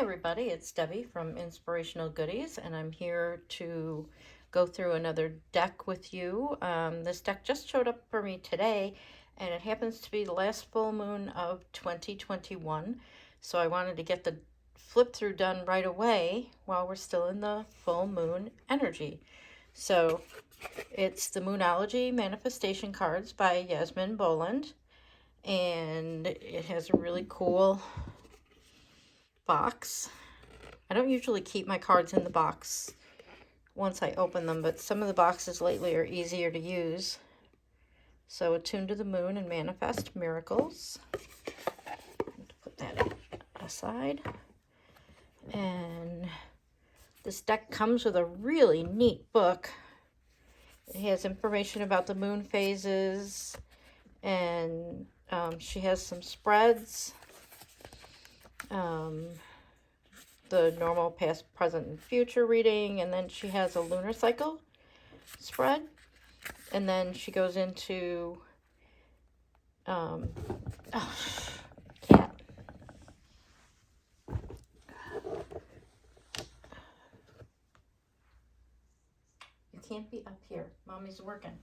everybody, it's Debbie from Inspirational Goodies, and I'm here to go through another deck with you. This deck just showed up for me today, and it happens to be the last full moon of 2021, so I wanted to get the flip through done right away while we're still in the full moon energy. So it's the Moonology Manifestation cards by Yasmin Boland, and it has a really cool box. I don't usually keep my cards in the box once I open them, but some of the boxes lately are easier to use. So attune to the moon and manifest miracles. Put that aside. And this deck comes with a really neat book. It has information about the moon phases, and she has some spreads. The normal past, present, and future reading, and then she has a lunar cycle spread, and then she goes into cat. You can't be up here. Mommy's working.